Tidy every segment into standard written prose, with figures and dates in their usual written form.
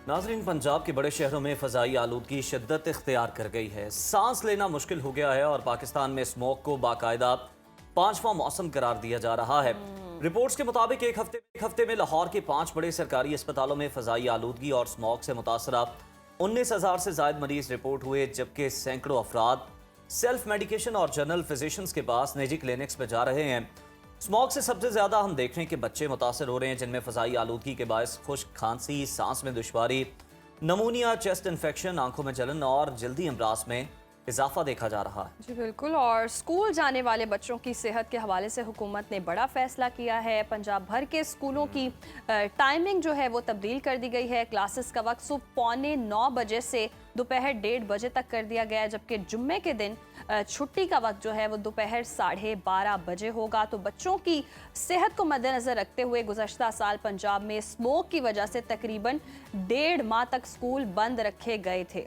नाजरीन, पंजाब के बड़े शहरों में फ़ज़ाई आलूदगी शिद्दत इख्तियार कर गई है। सांस लेना मुश्किल हो गया है और पाकिस्तान में स्मोक को बाकायदा 5वां मौसम करार दिया जा रहा है। रिपोर्ट्स के मुताबिक एक हफ्ते में लाहौर के 5 बड़े सरकारी अस्पतालों में फ़ज़ाई आलूदगी और स्मोक से मुतासरा 19,000 से ज़ायद मरीज रिपोर्ट हुए, जबकि सैकड़ों अफराद सेल्फ मेडिकेशन और जनरल फिजिशियंस के पास निजी क्लिनिक्स में जा रहे हैं। स्मॉग से सबसे ज्यादा हम देख रहे हैं कि बच्चे मुतासर हो रहे हैं, जिनमें फ़ज़ाई आलूदगी के बायस खुश्क खांसी, सांस में दुश्वारी, नमूनिया, चेस्ट इन्फेक्शन, आंखों में जलन और जल्दी अमराज में इजाफा देखा जा रहा है। जी बिल्कुल। और स्कूल जाने वाले बच्चों की सेहत के हवाले से हुकूमत ने बड़ा फैसला किया है। पंजाब भर के स्कूलों की टाइमिंग जो है वो तब्दील कर दी गई है। क्लासेस का वक्त सुबह 8:45 बजे से दोपहर 1:30 बजे तक कर दिया गया है, जबकि जुम्मे के दिन छुट्टी का वक्त जो है वो दोपहर 12:30 बजे होगा। तो बच्चों की सेहत को मद्देनजर रखते हुए गुज़श्ता साल पंजाब में स्मोक की वजह से तकरीबन 1.5 माह तक स्कूल बंद रखे गए थे।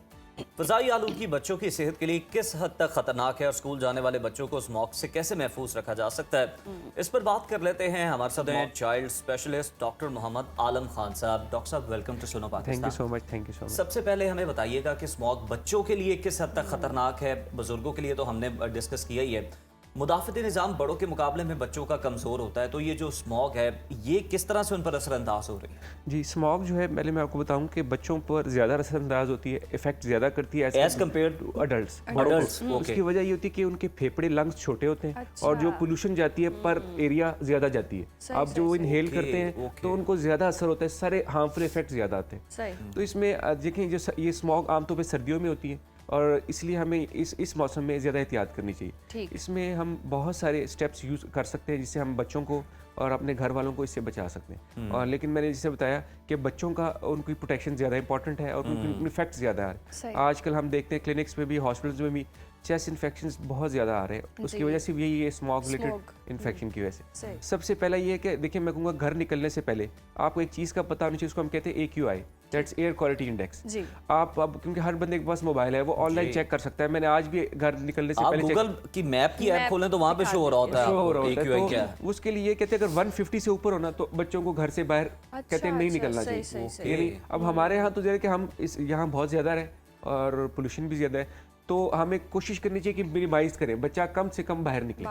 फ़ज़ाई आलूदगी बच्चों की सेहत के लिए किस हद तक खतरनाक है और स्कूल जाने वाले बच्चों को स्मोक से कैसे महफूज रखा जा सकता है, इस पर बात कर लेते हैं। हमारे साथ हैं चाइल्ड स्पेशलिस्ट डॉक्टर मोहम्मद आलम खान साहब। डॉक्टर साहब, वेलकम टू सुनो Pakistan. Thank you so much. Thank you so much. सबसे पहले हमें बताइएगा कि स्मोक बच्चों के लिए किस हद तक खतरनाक है। बुजुर्गों के लिए तो हमने डिस्कस किया ही है। मुदाफ़ती निज़ाम बड़ों के मुकाबले में बच्चों का कमज़ोर होता है, तो ये जो स्मॉग है ये किस तरह से उन पर असरअंदाज हो रही है? जी, स्मॉग जो है, पहले मैं आपको बताऊं कि बच्चों पर ज़्यादा असरअंदाज होती है, इफेक्ट ज़्यादा करती है एज कम्पेयर टू अडल्ट्स। उसकी उसकी वजह ये होती है कि उनके फेफड़े, लंग्स छोटे होते हैं। अच्छा। और जो पोल्यूशन जाती है पर एरिया ज़्यादा जाती है। अब जो इनहेल करते हैं तो उनको ज़्यादा असर होता है, सारे हार्मफुल इफेक्ट ज़्यादा आते हैं। तो इसमें देखें, जो ये स्मॉग आमतौर पर सर्दियों में होती है और इसलिए हमें इस मौसम में ज़्यादा एहतियात करनी चाहिए। इसमें हम बहुत सारे स्टेप्स यूज़ कर सकते हैं जिससे हम बच्चों को और अपने घर वालों को इससे बचा सकते हैं। और लेकिन मैंने जैसे बताया कि बच्चों का उनकी प्रोटेक्शन ज़्यादा इंपॉर्टेंट है और उनकी इफेक्ट ज़्यादा आ रहे हैं। आजकल हम देखते हैं क्लिनिक्स में भी, हॉस्पिटल्स में भी चेस्ट इन्फेक्शंस बहुत ज़्यादा आ रहे हैं। उसकी वजह से यही है, स्मॉग रिलेटेड इन्फेक्शन की वजह से। सबसे पहला ये है कि देखिए, मैं कहूँगा घर निकलने से पहले आपको एक चीज़ का पता होना चाहिए, उसको हम कहते हैं AQI, that's air quality index. आप अब क्योंकि हर बंदे के पास मोबाइल है, वो ऑनलाइन चेक कर सकता है। मैंने आज भी घर निकलने से पहले गूगल की मैप की ऐप खोलें तो वहाँ पे शो हो रहा होता है। तो उसके लिए कहते हैं अगर 150 से ऊपर होना तो बच्चों को घर से बाहर कहते हैं नहीं निकलना चाहिए। अब हमारे यहाँ तो जैसे कि हम यहाँ बहुत ज़्यादा है और पोल्यूशन भी ज़्यादा है, तो हमें कोशिश करनी चाहिए कि मिनिमाइज करें, बच्चा कम से कम बाहर निकले।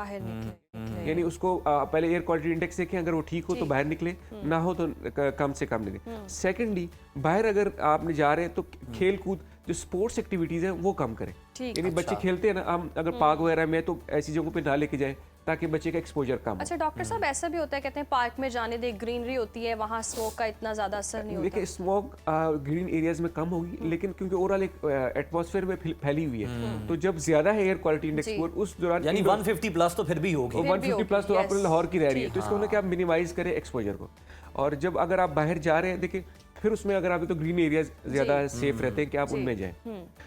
यानी उसको पहले एयर क्वालिटी इंडेक्स देखें, अगर वो ठीक हो तो बाहर निकले, ना हो तो कम से कम निकले। सेकेंडली, बाहर अगर आपने जा रहे हैं तो खेल कूद, जो स्पोर्ट्स एक्टिविटीज़ हैं वो कम करें। यानी बच्चे खेलते हैं ना, हम अगर पार्क वगैरह में तो ऐसी जगहों पे ना लेके जाएं ताकि बच्चे का एक्सपोजर कम हो। अच्छा डॉक्टर साहब, ऐसा भी होता है, कहते हैं पार्क में जाने दे, ग्रीनरी होती है, वहाँ स्मोक का इतना ज़्यादा असर नहीं होता। देखिए, स्मोक ग्रीन एरियाज में कम होगी, लेकिन क्योंकि ओवरऑल एक एटमॉस्फेयर में फैली हुई है, तो जब ज़्यादा है एयर क्वालिटी इंडेक्स उस दौरान, यानी 150 प्लस तो फिर भी होगी। 150 प्लस तो आप लाहौर की रह रही है, तो इसको होना कि आप मिनिमाइज करें एक्सपोजर को। और जब अगर आप बाहर जा रहे हैं, देखिए फिर उसमें अगर आप तो ग्रीन एरियाज ज़्यादा सेफ रहते हैं कि आप उनमें जाएं।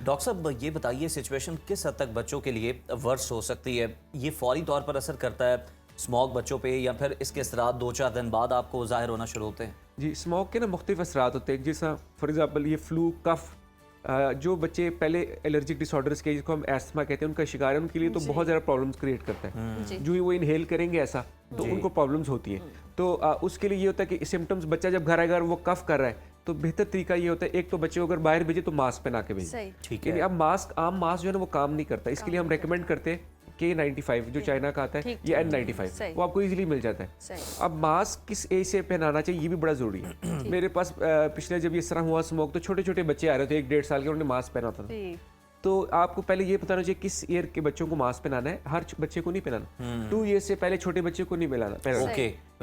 डॉक्टर साहब, ये बताइए सिचुएशन किस हद तक बच्चों के लिए वर्स हो सकती है? ये फौरी तौर पर असर करता है स्मॉग बच्चों पे, या फिर इसके असरात 2-4 दिन बाद आपको जाहिर होना शुरू होते हैं? जी, स्मॉग के ना मुख्तलिफ असरात होते हैं, जैसा फॉर एग्जाम्पल ये फ्लू, कफ, जो बच्चे पहले एलर्जिक डिसऑर्डर्स के, जिसको हम एस्थमा कहते हैं, उनका शिकार है, उनके लिए तो बहुत ज़्यादा प्रॉब्लम्स क्रिएट करता है। जो ही वो इनहेल करेंगे ऐसा तो उनको प्रॉब्लम्स होती हैं। तो उसके लिए ये होता है कि सिम्टम्स, बच्चा जब घर आएगा और वो कफ कर रहा है तो बेहतर तरीका ये होता है, एक तो बच्चे को अगर बाहर भेजे तो मास्क पहना के भेजें। ठीक है। अब मास्क, आम मास्क जो है ना वो काम नहीं करता, इसके लिए हम रेकमेंड करते हैं K95 जो चाइना का आता है, ये N95, वो आपको इजीली मिल जाता है। अब मास्क किस एज से पहनाना चाहिए ये भी बड़ा जरूरी है। मेरे पास पिछले जब ये तरह हुआ स्मोक, तो छोटे छोटे बच्चे आ रहे थे 1-1.5 साल के, उन्होंने मास्क पहना था। तो आपको पहले ये बताना चाहिए किस ईयर के बच्चों को मास्क पहनाना है। हर बच्चे को नहीं पहनाना, 2 ईयर से पहले छोटे बच्चे को नहीं पहनाना।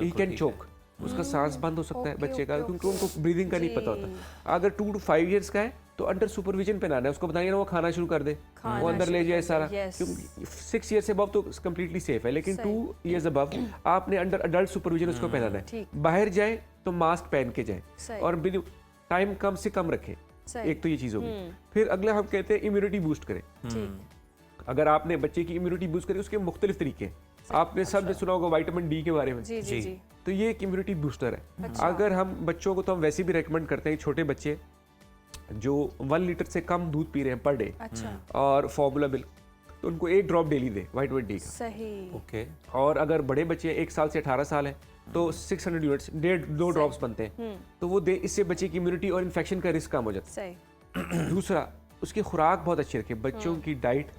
ही कैन चोक, उसका सांस बंद हो सकता है बच्चे का, क्योंकि उनको ब्रीदिंग का नहीं पता होता। अगर 2 to 5 ईयर्स का है तो अंडर सुपरविजन पहनाना है, उसको बताइए ना वो खाना शुरू कर दे, वो अंदर ले जाए सारा। क्योंकि 6 ईयर से अबव तो कम्प्लीटली सेफ है, लेकिन 2 ईयर्स अबव आपने अंडर अडल्ट सुपरविजन उसको पहनाना है। बाहर जाए तो मास्क पहन के जाए और टाइम कम से कम रखे, एक तो ये चीज़ होगी। फिर अगला हम कहते हैं इम्यूनिटी बूस्ट करें। अगर आपने बच्चे की इम्यूनिटी बूस्ट करें, उसके मुख्तलिफ तरीके हैं। आपने सब सुना होगा विटामिन D के बारे में। जी। तो ये एक इम्यूनिटी बूस्टर है। अगर हम बच्चों को, तो हम वैसे भी रेकमेंड करते हैं, छोटे बच्चे जो 1 लीटर से कम दूध पी रहे हैं पर डे और फॉर्मूला मिल्क, तो उनको 1 ड्रॉप डेली दे विटामिन D का। सही। ओके। और अगर बड़े बच्चे 1 साल से 18 साल है तो 600 यूनिट्स 1.5-2 ड्रॉप्स बनते हैं, तो वो इससे बच्चे की इम्यूनिटी और इन्फेक्शन का रिस्क कम हो जाता है। सही। दूसरा, उसकी खुराक बहुत अच्छी रखे, बच्चों की डाइट,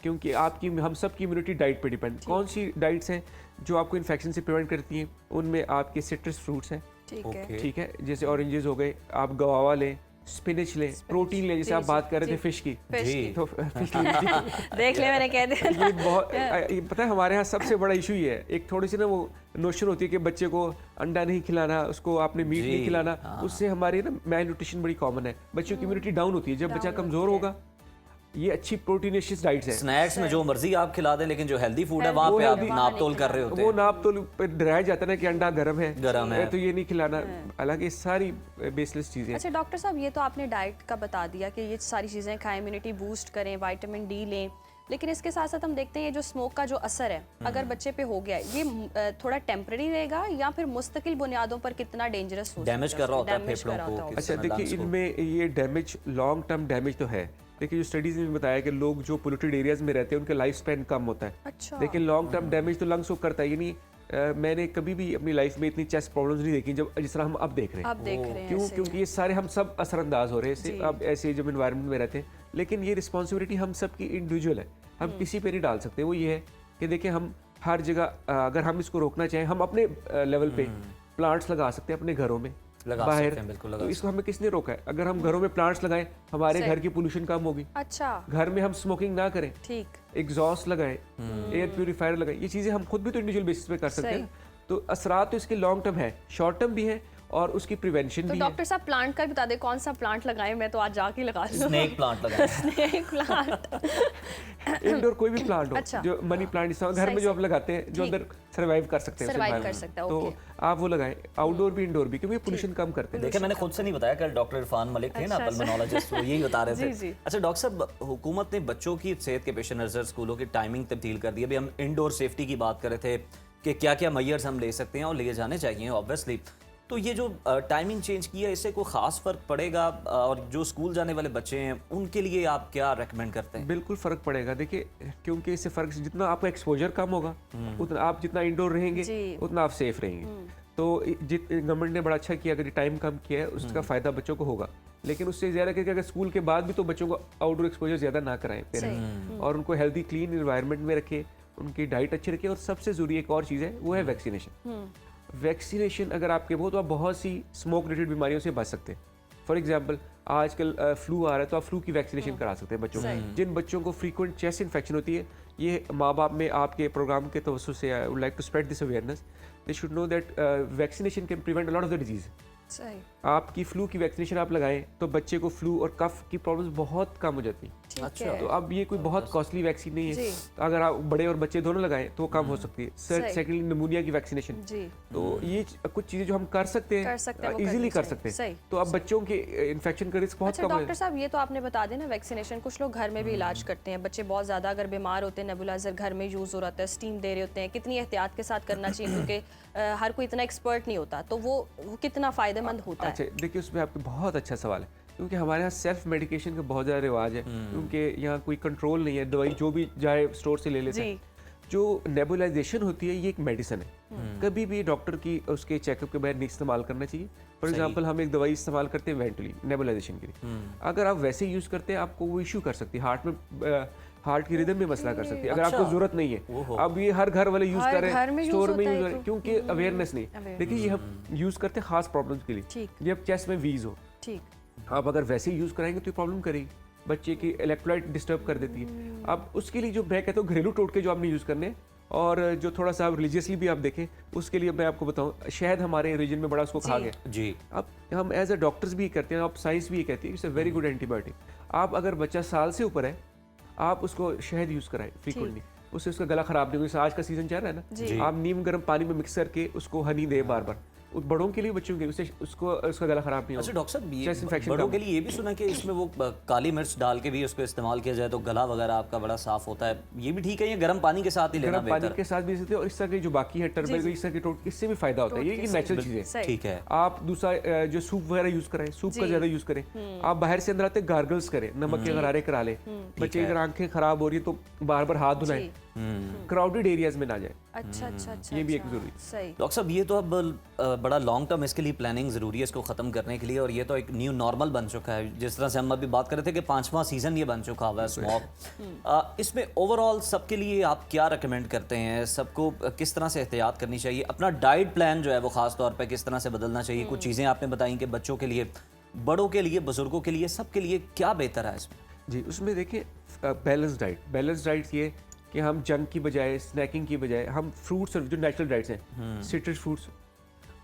क्योंकि आपकी हम सब की इम्यूनिटी डाइट पे डिपेंड। कौन सी डाइट्स हैं जो आपको इन्फेक्शन से प्रिवेंट करती हैं? उनमें आपके सिट्रस फ्रूट्स हैं, ठीक है, जैसे ऑरेंजेस हो गए, आप गवावा लें, स्पिनच लें, प्रोटीन लें, जैसे आप बात कर रहे थे फिश की, तो फिश देख ले मैंने कह दिया। ये बहुत ये पता है हमारे यहाँ सबसे बड़ा इशू ये है, एक थोड़ी सी ना वो नोशन होती है कि बच्चे को अंडा नहीं खिलाना, उसको आपने मीट नहीं खिलाना, उससे हमारी ना मैल न्यूट्रिशन बड़ी कॉमन है, बच्चों की इम्यूनिटी डाउन होती है। जब बच्चा कमजोर होगा, ये अच्छी प्रोटीनेशियस डाइट्स है। स्नैक्स में जो मर्जी आप खिला दें, लेकिन जो हेल्दी फूड है वहाँ पे आप नाप तोल कर रहे होते हैं। वो नाप तोल पे डराया जाता है ना कि अंडा गर्म है तो ये नहीं खिलाना, हालांकि सारी बेसलेस चीजें। अच्छा डॉक्टर साहब, ये तो आपने डाइट का बता दिया कि ये सारी चीज़ें खाएं, इम्यूनिटी बूस्ट करें, विटामिन डी लें, लेकिन इसके साथ साथ हम देखते हैं ये जो स्मोक का जो असर है अगर बच्चे पे हो गया, ये थोड़ा टेम्पररी रहेगा या फिर मुस्तकिल बुनियादों पर कितना डेंजरस हो सकता है? डैमेज कर रहा होता है फेफड़ों को। अच्छा देखिए, इनमें ये डैमेज लॉन्ग टर्म डैमेज तो है। देखिए, जो स्टडीज में बताया कि लोग जो पोल्यूटेड एरियाज में रहते हैं उनका लाइफ स्पैन कम होता है। अच्छा। लेकिन लॉन्ग टर्म डैमेज तो लंग्स को करता है। यानी मैंने कभी भी अपनी लाइफ में इतनी चेस्ट प्रॉब्लम्स नहीं देखी जब जिस तरह हम अब देख रहे हैं। क्यों? क्योंकि ये सारे हम सब असरअंदाज हो रहे हैं इससे, अब ऐसे जब इन्वायरमेंट में रहते हैं। लेकिन ये रिस्पॉन्सिबिलिटी हम सब की इंडिविजुअल है, हम किसी पे नहीं डाल सकते। वो ये है कि देखिए, हम हर जगह अगर हम इसको रोकना चाहें, हम अपने लेवल पे प्लांट्स लगा सकते हैं अपने घरों में, बाहर, तो इसको हमें किसने रोका है? अगर हम घरों में प्लांट्स लगाएं, हमारे घर की पोल्यूशन कम होगी। अच्छा। घर में हम स्मोकिंग ना करें, ठीक, एग्जॉस्ट लगाएं, एयर प्यूरिफायर लगाएं, ये चीजें हम खुद भी तो इंडिविजुअल बेसिस पे कर सकते हैं। तो असरात तो इसके लॉन्ग टर्म है, शॉर्ट टर्म भी है और उसकी प्रिवेंशन भी है। डॉक्टर साहब, प्लांट का बता दे, कौन सा प्लांट लगाएं? मैं तो आज जाके लगा लूं। स्नेक प्लांट लगाएं। Snake plant. इंडोर कोई भी प्लांट हो, अच्छा। जो मनी प्लांट इस घर में जो आप लगाते हैं, जो अंदर सर्वाइव कर सकते हैं, सर्वाइव कर सकता है, तो आप वो लगाएं, आउटडोर भी इंडोर भी, क्योंकि पोल्यूशन कम करते हैं। देखिए, मैंने खुद से नहीं बताया, कल डॉक्टर इरफान मलिक थे ना, पल्मोनोलॉजिस्ट, वो यही बता रहे थे। अच्छा डॉक्टर साहब, हुकूमत ने बच्चों की सेहत के पेश नज़र स्कूलों की टाइमिंग तब्दील कर दी। अभी हम इंडोर सेफ्टी की बात कर रहे थे कि क्या क्या मेजर्स हम ले सकते हैं और लिए जाने चाहिए ऑब्वियसली। तो ये जो टाइमिंग चेंज की है, इससे कोई ख़ास फ़र्क पड़ेगा? और जो स्कूल जाने वाले बच्चे हैं उनके लिए आप क्या रेकमेंड करते हैं? बिल्कुल फ़र्क पड़ेगा। देखिए, क्योंकि इससे फ़र्क, जितना आपका एक्सपोजर कम होगा, उतना आप जितना इंडोर रहेंगे उतना आप सेफ रहेंगे। तो गवर्नमेंट ने बड़ा अच्छा किया, अगर टाइम कम किया है उसका फ़ायदा बच्चों को होगा। लेकिन उससे ज़्यादा करके अगर स्कूल के बाद भी तो बच्चों को आउटडोर एक्सपोजर ज़्यादा ना कराएं पेरेंट्स, और उनको हेल्दी क्लीन इन्वायरमेंट में रखें, उनकी डाइट अच्छी रखें। और सबसे ज़रूरी एक और चीज़ है, वो है वैक्सीनेशन। वैक्सीनेशन अगर आपके हो तो आप बहुत सी स्मोक रिलेटेड बीमारियों से बच सकते हैं। फॉर एग्जांपल, आजकल फ्लू आ रहा है तो आप फ्लू की वैक्सीनेशन करा सकते हैं बच्चों को। जिन बच्चों को फ्रीक्वेंट चेस्ट इन्फेक्शन होती है, ये माँ बाप में आपके प्रोग्राम के तवज्जो से I would like to spread this awareness, they should know that vaccination can prevent a lot of the disease. आपकी फ्लू की वैक्सीनेशन आप लगाएं तो बच्चे को फ्लू और कफ की प्रॉब्लम्स बहुत कम हो जाती हैं। अच्छा। तो अब ये कोई बहुत कॉस्टली वैक्सीन नहीं है, तो अगर आप बड़े और बच्चे दोनों लगाएं तो वो कम हो सकती है। सेकेंडली, निमोनिया की वैक्सीनेशन, तो ये कुछ चीजें जो हम कर सकते हैं, इजीली कर सकते हैं, तो अब बच्चों के इन्फेक्शन का रिस्क बहुत कम है। डॉक्टर साहब, ये तो आपने बता देना वैक्सीनेशन, कुछ लोग घर में भी इलाज करते हैं, बच्चे बहुत ज्यादा अगर बीमार होते हैं, नेबुलाइजर घर में यूज हो रहा है, स्टीम दे रहे होते हैं, कितनी एहतियात के साथ करना चाहिए? क्योंकि हर कोई इतना एक्सपर्ट नहीं होता, तो वो कितना फायदेमंद होता है? अच्छा देखिए, उसमें आपका बहुत अच्छा सवाल है, क्योंकि हमारे यहाँ सेल्फ मेडिकेशन का बहुत ज़्यादा रिवाज है, क्योंकि यहाँ कोई कंट्रोल नहीं है, दवाई जो भी जाए स्टोर से ले लेते हैं। जो नेबुलाइजेशन होती है, ये एक मेडिसिन है, कभी भी डॉक्टर की उसके चेकअप के बगैर नहीं इस्तेमाल करना चाहिए। फॉर एग्जांपल, हम एक दवाई इस्तेमाल करते हैं वेंटुली नेबुलाइजेशन के लिए, अगर आप वैसे यूज़ करते हैं आपको वो इशू कर सकती है, हार्ट में हार्ट की रिदम में मसला कर सकती है, अगर आपको जरूरत नहीं है। अब ये हर घर वाले यूज कर रहे हैं, स्टोर में यूज कर रहे हैं, क्योंकि अवेयरनेस नहीं। देखिए, ये हम यूज करते हैं खास प्रॉब्लम्स के लिए, जब चेस्ट में वीज हो, आप अगर वैसे यूज कराएंगे तो प्रॉब्लम करेगी, बच्चे की इलेक्ट्रोलाइट डिस्टर्ब कर देती है। अब उसके लिए जो मैं कहता हूँ घरेलू टोटके जो आपने यूज करने हैं, और जो थोड़ा सा रिलीजियसली भी आप देखें, उसके लिए मैं आपको बताऊं, शहद हमारे रीजन में बड़ा उसको खा गया जी। अब हम एज अ डॉक्टर्स भी करते हैं, अब साइंस भी ये कहती है it's a very good antibiotic. आप अगर बच्चा साल से ऊपर है, आप उसको शहद यूज कराएं फ्रीक्वेंटली, उससे उसका गला खराब नहीं होगा। आज का सीजन चल रहा है ना, आप नीम गर्म पानी में मिक्स करके उसको हनी दे बार बार, बड़ों के लिए बच्चों के उससे उसका गला खराब नहीं अच्छा होगा। डॉक्टर साहब, ये Chest infection बड़ों कम के लिए ये भी सुना कि इसमें वो काली मिर्च डाल के भी उसको इस्तेमाल किया जाए तो गला वगैरह आपका बड़ा साफ होता है, ये भी ठीक है? ये गर्म पानी के साथ ही लेना गर्म पानी बेहतर के साथ भी सकते हो, और इस तरह के जो बाकी है टर्मरिक, इस तरह के टोट, इससे भी फायदा होता है। ये नेचुरल चीज़ है। सही। ठीक है। आप दूसरा जो सूप वगैरह यूज करें, सूप का ज्यादा यूज करें। आप बाहर से अंदर आते गार्गल्स करें, नमक के गरारे करा ले। बच्चे की अगर आंखें खराब हो रही है तो बार बार हाथ धुलाएं, क्राउडेड एरियाज में ना जाए। अच्छा अच्छा अच्छा, ये भी एक अच्छा, जरूरी। सही। डॉक्टर साहब, ये तो अब बड़ा लॉन्ग टर्म इसके लिए प्लानिंग ज़रूरी है इसको ख़त्म करने के लिए, और ये तो एक न्यू नॉर्मल बन चुका है। जिस तरह से हम अभी बात कर रहे थे कि 5वां सीज़न ये बन चुका हुआ है स्मोक। इसमें ओवरऑल सबके लिए आप क्या रिकमेंड करते हैं? सबको किस तरह से एहतियात करनी चाहिए? अपना डाइट प्लान जो है वो ख़ास तौर पर किस तरह से बदलना चाहिए? कुछ चीज़ें आपने बताई कि बच्चों के लिए, बड़ों के लिए, बुज़ुर्गों के लिए, सबके लिए क्या बेहतर है इसमें? जी, उसमें देखिए बैलेंस डाइट ये कि हम जंक की बजाय, स्नैकिंग की बजाय हम फ्रूट्स और जो नेचुरल डाइट्स हैं, सिट्रस फ्रूट्स,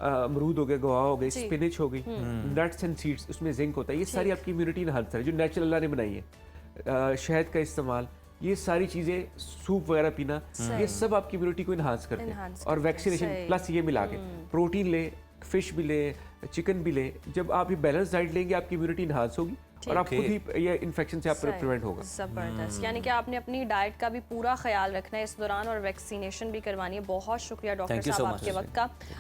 अमरूद हो गए, गवा हो गए, स्पिनच हो गई, नट्स एंड सीड्स, उसमें जिंक होता है। ये सारी आपकी इम्यूनिटी इनहांसर है जो नेचुरल अल्लाह ने बनाई है। शहद का इस्तेमाल, ये सारी चीज़ें, सूप वगैरह पीना, ये सब आपकी इम्यूनिटी को इन्हांस करते हैं। और वैक्सीनेशन प्लस ये मिला के प्रोटीन ले, फिश भी ले, चिकन भी ले, जब आप ये बैलेंस डाइट लेंगे आपकी इम्यूनिटी इन्हांस होगी और आप खुद ही ये इन्फेक्शन से आप प्रिवेंट होगा। जबरदस्त। यानी कि आपने अपनी डाइट का भी पूरा ख्याल रखना है इस दौरान और वैक्सीनेशन भी करवानी है। बहुत शुक्रिया डॉक्टर Thank you साहब so much. आपके वक्त का।